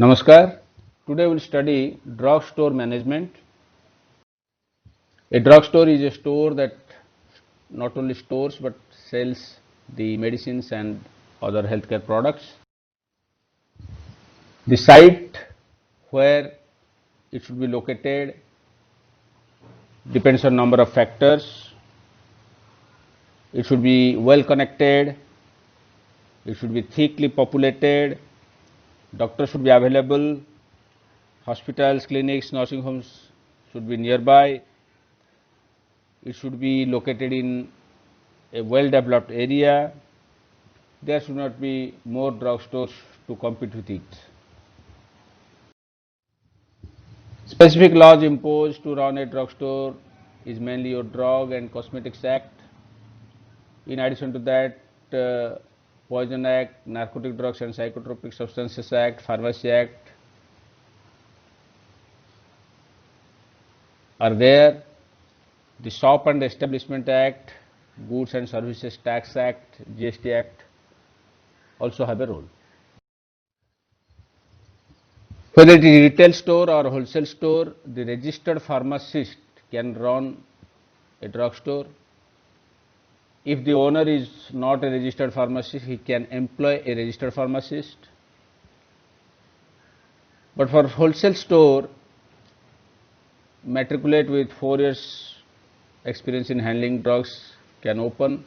Namaskar. Today we will study drugstore management. A drugstore is a store that not only stores but sells the medicines and other healthcare products. The site where it should be located depends on number of factors. It should be well connected. It should be thickly populated. Doctors should be available. Hospitals, clinics, nursing homes should be nearby. It should be located in a well-developed area. There should not be more drugstores to compete with it. Specific laws imposed to run a drugstore is mainly your Drug and Cosmetics Act. In addition to that, Poison Act, Narcotic Drugs and Psychotropic Substances Act, Pharmacy Act are there. The Shop and Establishment Act, Goods and Services Tax Act, GST Act also have a role. Whether it is retail store or wholesale store, the registered pharmacist can run a drugstore. If the owner is not a registered pharmacist, he can employ a registered pharmacist. But for wholesale store, matriculate with 4 years experience in handling drugs can open.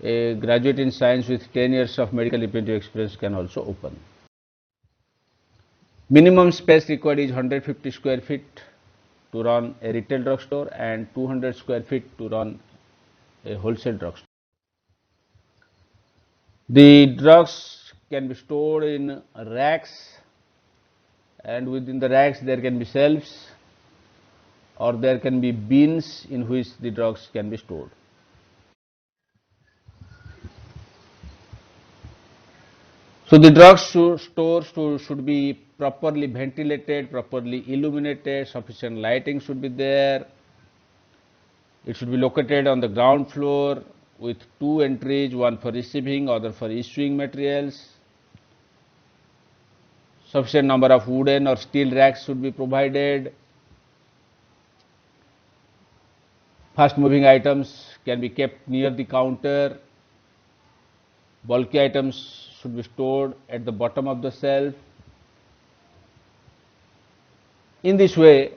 A graduate in science with 10 years of medical representative experience can also open. Minimum space required is 150 square feet to run a retail drugstore and 200 square feet to run a wholesale drugstore. The drugs can be stored in racks, and within the racks there can be shelves, or there can be bins in which the drugs can be stored. So the drugstore should be properly ventilated, properly illuminated, sufficient lighting should be there. It should be located on the ground floor with 2 entries, one for receiving, other for issuing materials. Sufficient number of wooden or steel racks should be provided. Fast moving items can be kept near the counter. Bulky items should be stored at the bottom of the shelf. In this way,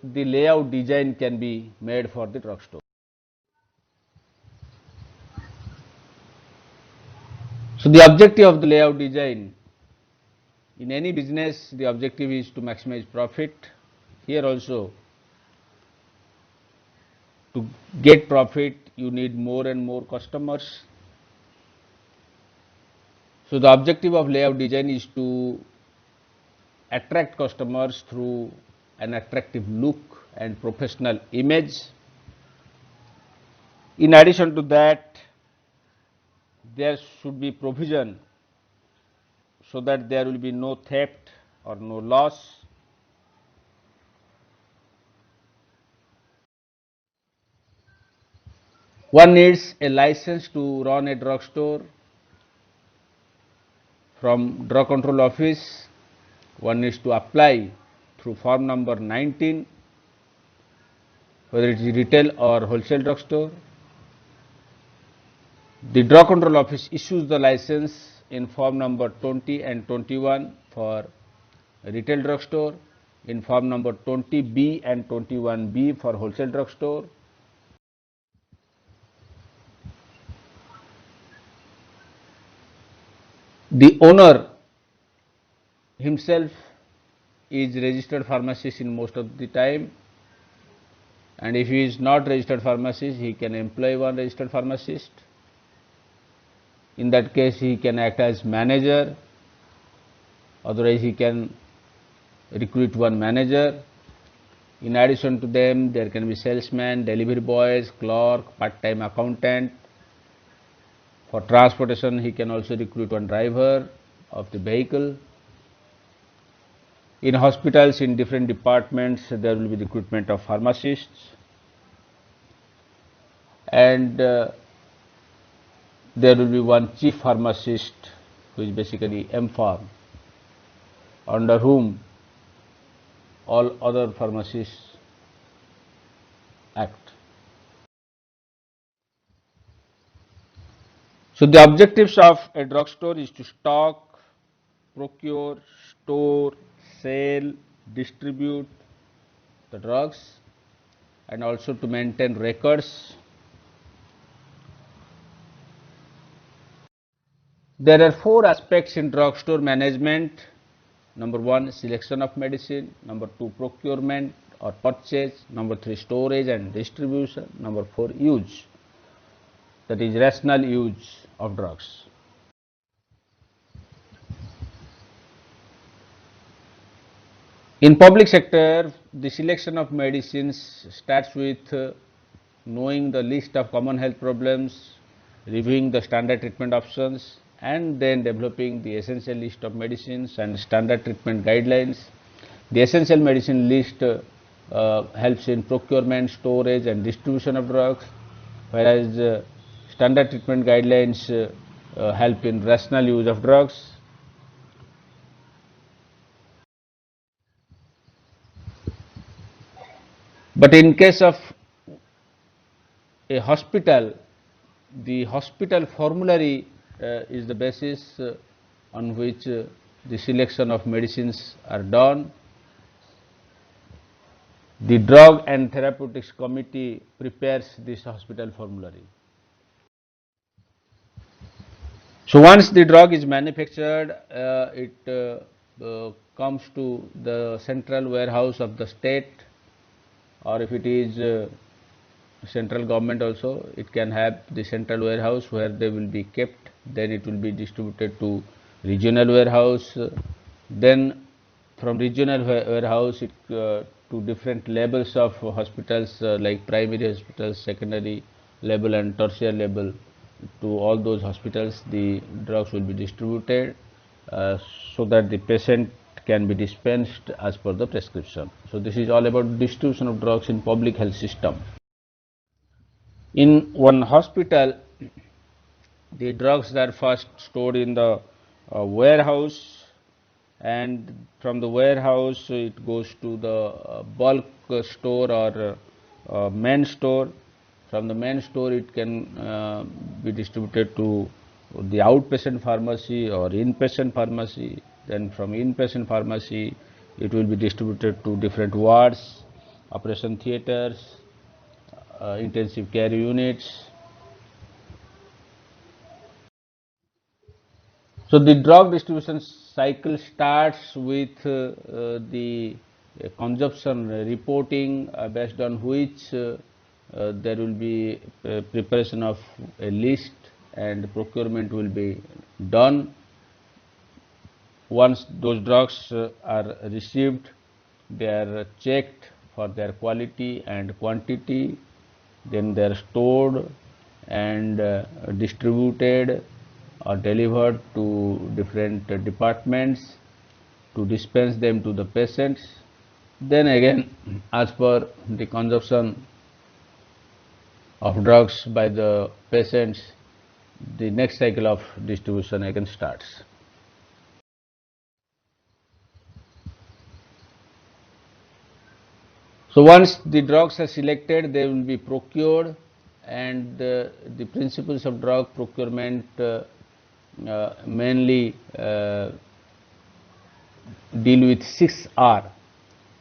the layout design can be made for the drugstore. So the objective of the layout design, in any business, the objective is to maximize profit. Here also, to get profit, you need more and more customers. So the objective of layout design is to attract customers through an attractive look and professional image. In addition to that, there should be provision so that there will be no theft or no loss. One needs a license to run a drugstore from Drug Control Office. One needs to apply through form number 19, whether it is retail or wholesale drugstore. The Drug Control Office issues the license in form number 20 and 21 for retail drugstore, in form number 20B and 21B for wholesale drugstore. The owner himself is registered pharmacist in most of the time, and if he is not registered pharmacist, he can employ one registered pharmacist. In that case, he can act as manager, otherwise he can recruit one manager. In addition to them, there can be salesmen, delivery boys, clerk, part-time accountant. For transportation, he can also recruit one driver of the vehicle. In hospitals, in different departments, there will be recruitment of pharmacists, and there will be one chief pharmacist who is basically M Pharm. under whom all other pharmacies act. So the objectives of a drugstore is to stock, procure, store, sell, distribute the drugs, and also to maintain records. There are 4 aspects in drugstore management. Number 1, selection of medicine. Number 2, procurement or purchase. Number 3, storage and distribution. Number 4, use, that is rational use of drugs. In public sector, the selection of medicines starts with knowing the list of common health problems, reviewing the standard treatment options, and then developing the essential list of medicines and standard treatment guidelines. The essential medicine list helps in procurement, storage and distribution of drugs, whereas standard treatment guidelines help in rational use of drugs. But in case of a hospital, the hospital formulary is the basis on which the selection of medicines are done. The Drug and Therapeutics Committee prepares this hospital formulary. So once the drug is manufactured, it comes to the central warehouse of the state, or if it is central government also, it can have the central warehouse where they will be kept. Then it will be distributed to regional warehouse. Then from regional warehouse to different levels of hospitals like primary hospitals, secondary level and tertiary level. To all those hospitals, the drugs will be distributed so that the patient can be dispensed as per the prescription. So this is all about distribution of drugs in public health system. In one hospital, the drugs are first stored in the warehouse, and from the warehouse it goes to the bulk store or main store. From the main store it can be distributed to the outpatient pharmacy or inpatient pharmacy. Then from inpatient pharmacy it will be distributed to different wards, operation theatres, intensive care units. So the drug distribution cycle starts with the consumption reporting, based on which there will be preparation of a list and procurement will be done. Once those drugs are received, they are checked for their quality and quantity, then they are stored and distributed or delivered to different departments to dispense them to the patients. Then again, as per the consumption of drugs by the patients, the next cycle of distribution again starts. So once the drugs are selected, they will be procured, and the principles of drug procurement mainly deal with 6 R.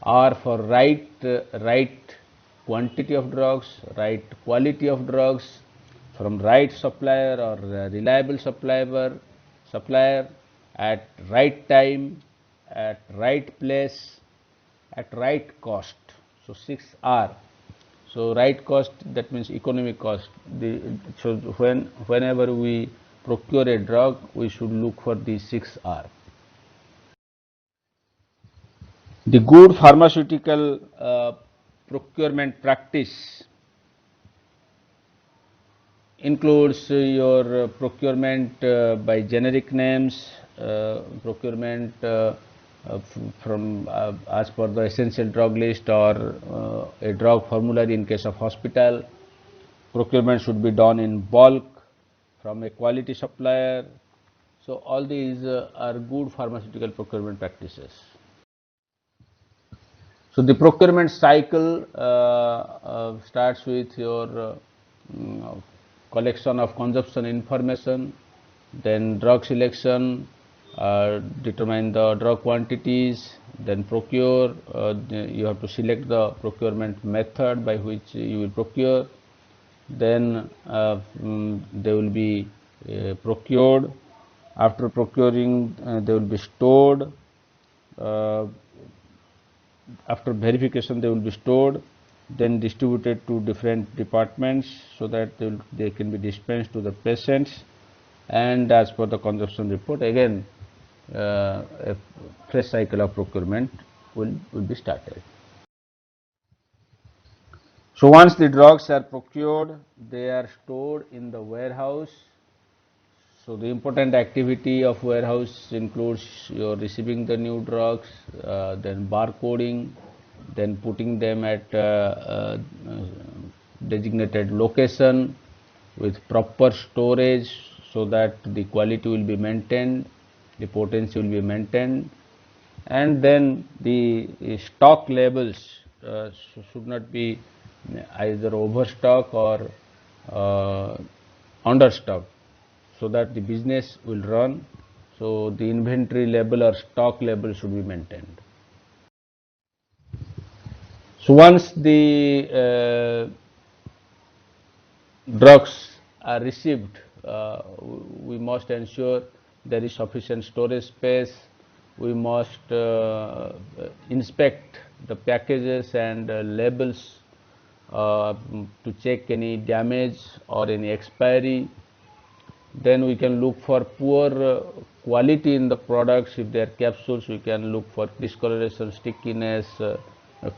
R for right quantity of drugs, right quality of drugs, from right supplier or reliable supplier, at right time, at right place, at right cost. So 6 R. So right cost, that means economic cost. So whenever we procure a drug, we should look for the 6 R. The good pharmaceutical procurement practice includes your procurement by generic names, procurement from as per the essential drug list or a drug formulary in case of hospital. Procurement should be done in bulk from a quality supplier, So all these are good pharmaceutical procurement practices. So the procurement cycle starts with your collection of consumption information, then drug selection, determine the drug quantities, then procure. You have to select the procurement method by which you will procure. Then they will be procured. After procuring, they will be stored. Uh, After verification, they will be stored, then distributed to different departments so that they can be dispensed to the patients. And as per the consumption report, again a fresh cycle of procurement will be started. So once the drugs are procured, they are stored in the warehouse. So the important activity of warehouse includes your receiving the new drugs, then barcoding, then putting them at designated location with proper storage so that the quality will be maintained, the potency will be maintained, and then the stock levels should not be either overstock or understock, so that the business will run. So the inventory level or stock level should be maintained. So once the drugs are received, we must ensure there is sufficient storage space. We must inspect the packages and labels to check any damage or any expiry. Then we can look for poor quality in the products. If they are capsules, we can look for discoloration, stickiness,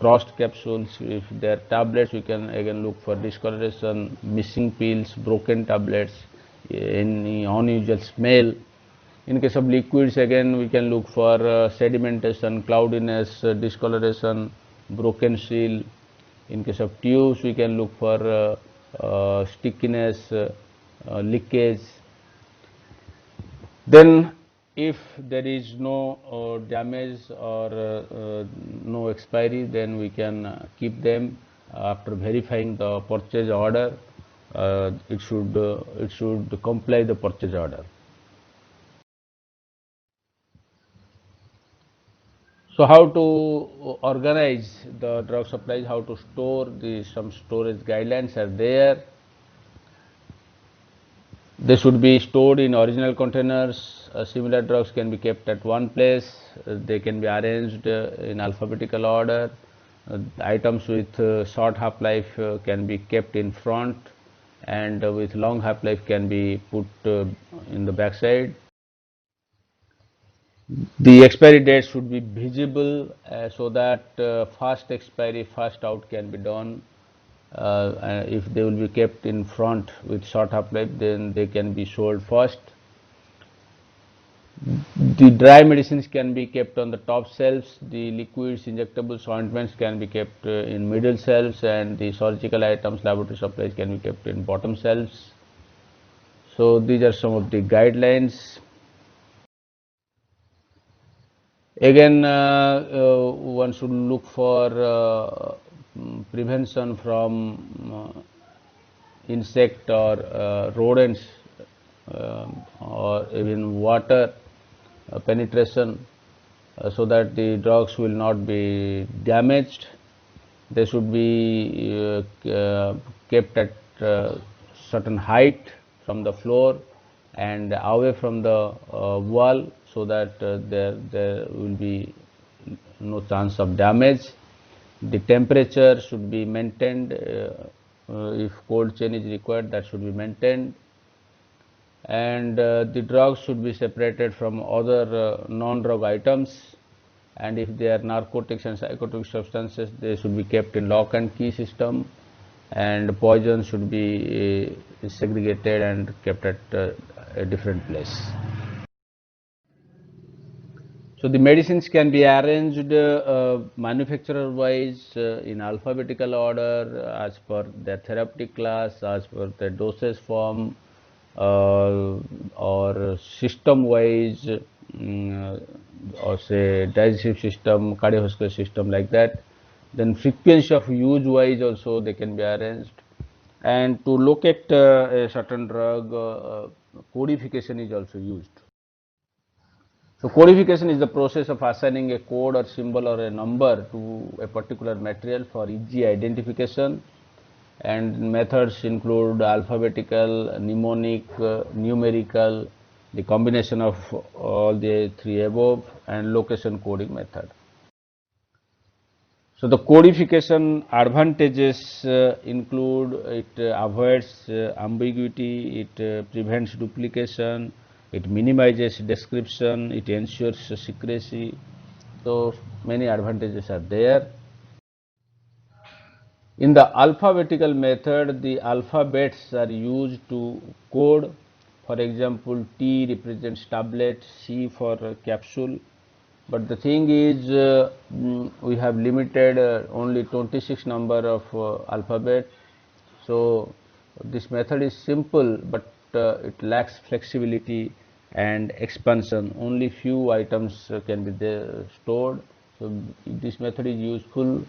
crossed capsules. If they are tablets, we can again look for discoloration, missing pills, broken tablets, any unusual smell. In case of liquids, again we can look for sedimentation, cloudiness, discoloration, broken seal. In case of tubes, we can look for stickiness, leakage. Then if there is no damage or no expiry, then we can keep them. After verifying the purchase order, it should comply the purchase order. So how to organize the drug supplies, how to store, some storage guidelines are there. They should be stored in original containers. Similar drugs can be kept at one place. They can be arranged in alphabetical order. Items with short half-life can be kept in front, and with long half-life can be put in the back side. The expiry date should be visible so that fast expiry, fast out can be done. If they will be kept in front with short half-life, then they can be sold first. The dry medicines can be kept on the top shelves. The liquids, injectables, ointments can be kept in middle shelves, and the surgical items, laboratory supplies can be kept in bottom shelves. So these are some of the guidelines. Again, one should look for prevention from insect or rodents or even water penetration, so that the drugs will not be damaged. They should be kept at certain height from the floor and away from the wall, so that there will be no chance of damage. The temperature should be maintained. If cold chain is required, that should be maintained. And the drugs should be separated from other non-drug items. And if they are narcotics and psychotropic substances, they should be kept in lock and key system. And poison should be segregated and kept at a different place. So the medicines can be arranged manufacturer wise in alphabetical order as per their therapeutic class, as per the dosage form, or system wise, or say digestive system, cardiovascular system, like that. Then frequency of use wise also they can be arranged. And to locate a certain drug, codification is also used. So codification is the process of assigning a code or symbol or a number to a particular material for easy identification, and methods include alphabetical, mnemonic, numerical, the combination of all the three above, and location coding method. So the codification advantages include it avoids ambiguity, it prevents duplication, it minimizes description, it ensures secrecy. So many advantages are there. In the alphabetical method, the alphabets are used to code. For example, T represents tablet, C for capsule. But the thing is, we have limited only 26 number of alphabet. So this method is simple, but it lacks flexibility and expansion. Only few items can be there stored. So this method is useful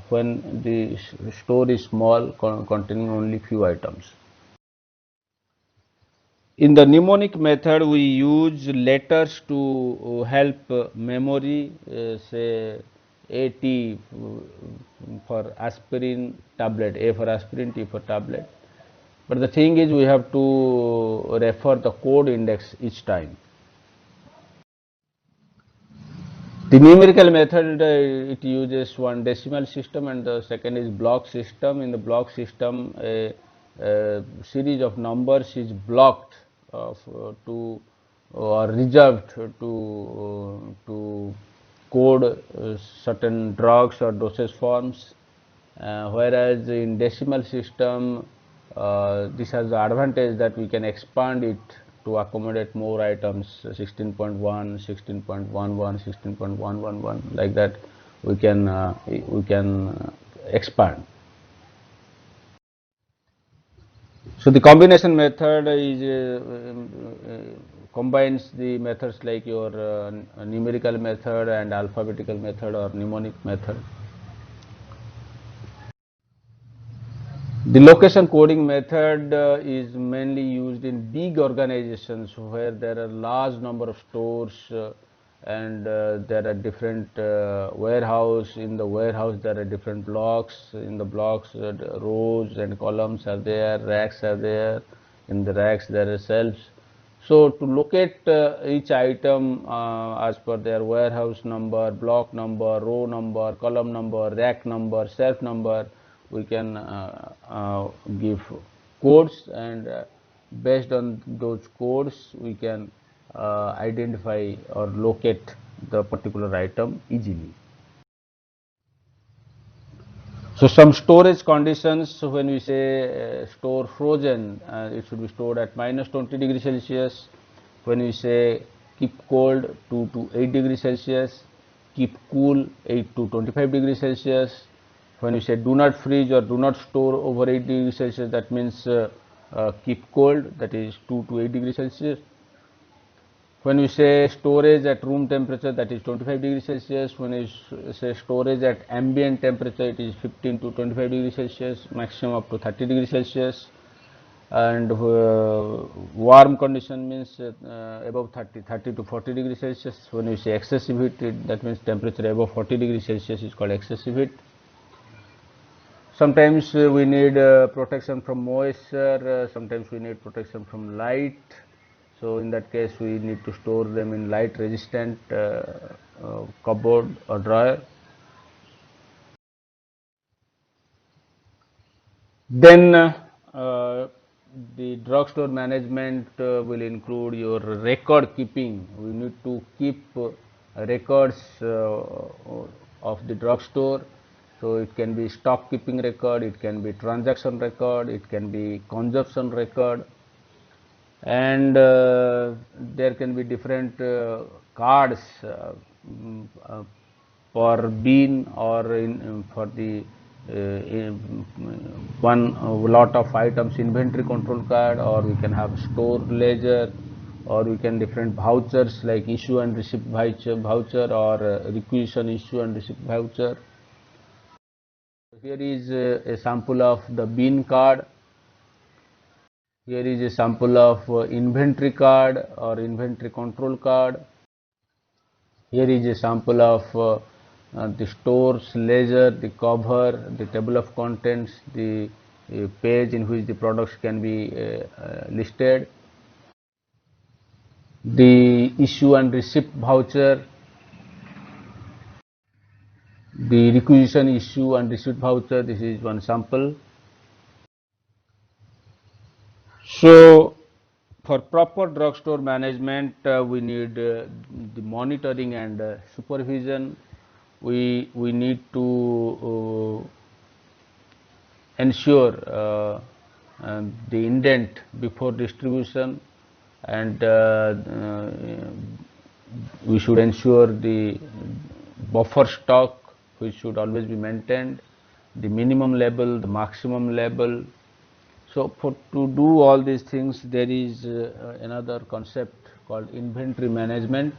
when the store is small, containing only few items. In the mnemonic method, we use letters to help memory, say AT for aspirin tablet, A for aspirin, T for tablet. But the thing is, we have to refer the code index each time. The numerical method, it uses one decimal system, and the second is block system. In the block system, a series of numbers is blocked to or reserved to code certain drugs or dosage forms, whereas in decimal system, this has the advantage that we can expand it to accommodate more items, 16.1, 16.11, 16.111, like that. We can expand. So the combination method is combines the methods like your numerical method and alphabetical method or mnemonic method. The location coding method is mainly used in big organizations where there are large number of stores, and there are different warehouse. In the warehouse there are different blocks. In the blocks, rows and columns are there, racks are there. In the racks there are shelves. So to locate each item as per their warehouse number, block number, row number, column number, rack number, shelf number, we can give codes, and based on those codes we can identify or locate the particular item easily. So some storage conditions, when we say store frozen, it should be stored at -20 degrees Celsius. When we say keep cold, 2 to 8 degrees Celsius, keep cool, 8 to 25 degrees Celsius. When we say do not freeze or do not store over 8 degrees Celsius, that means keep cold, that is 2 to 8 degrees Celsius. When we say storage at room temperature, that is 25 degrees Celsius. When we say storage at ambient temperature, it is 15 to 25 degrees Celsius, maximum up to 30 degrees Celsius. And warm condition means above 30 to 40 degrees Celsius. When we say excessive heat, that means temperature above 40 degrees Celsius is called excessive heat. Sometimes we need protection from moisture, sometimes we need protection from light. So in that case, we need to store them in light resistant cupboard or drawer. Then the drugstore management will include your record keeping. We need to keep records of the drugstore. So it can be stock keeping record, it can be transaction record, it can be consumption record, and there can be different cards for bin or for the one lot of items inventory control card, or we can have store ledger, or we can different vouchers like issue and receipt voucher, or requisition issue and receipt voucher. Here is a sample of the bin card. Here is a sample of inventory card or inventory control card. Here is a sample of the store's ledger, the cover, the table of contents, the page in which the products can be listed. The issue and receipt voucher, the requisition issue and receipt voucher, this is one sample. So, for proper drugstore management, we need the monitoring and supervision. We need to ensure the indent before distribution, and we should ensure the buffer stock which should always be maintained, the minimum level, the maximum level. So to do all these things, there is another concept called inventory management.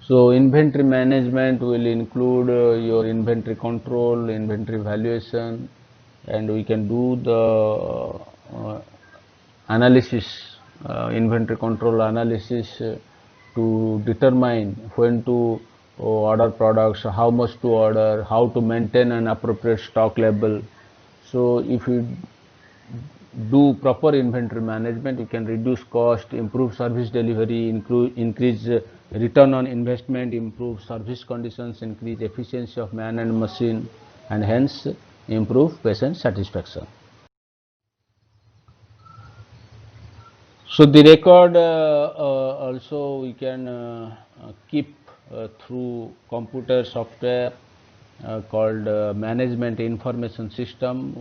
So inventory management will include your inventory control, inventory valuation, and we can do the analysis, inventory control analysis, to determine when to order products, how much to order, how to maintain an appropriate stock level. So if we do proper inventory management, we can reduce cost, improve service delivery, increase return on investment, improve service conditions, increase efficiency of man and machine, and hence improve patient satisfaction. So the record also we can keep through computer software called management information system.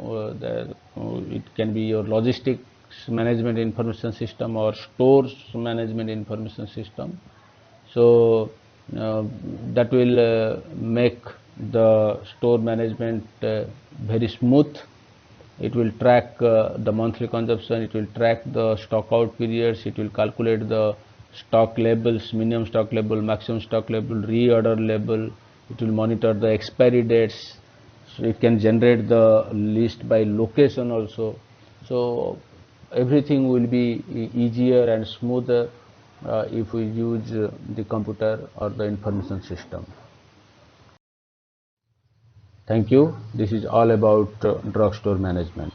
It can be your logistics management information system or stores management information system. So that will make the store management very smooth. It will track the monthly consumption, it will track the stock out periods, it will calculate the stock levels, minimum stock level, maximum stock level, reorder level, it will monitor the expiry dates, so it can generate the list by location also. So everything will be easier and smoother if we use the computer or the information system. Thank you. This is all about drugstore management.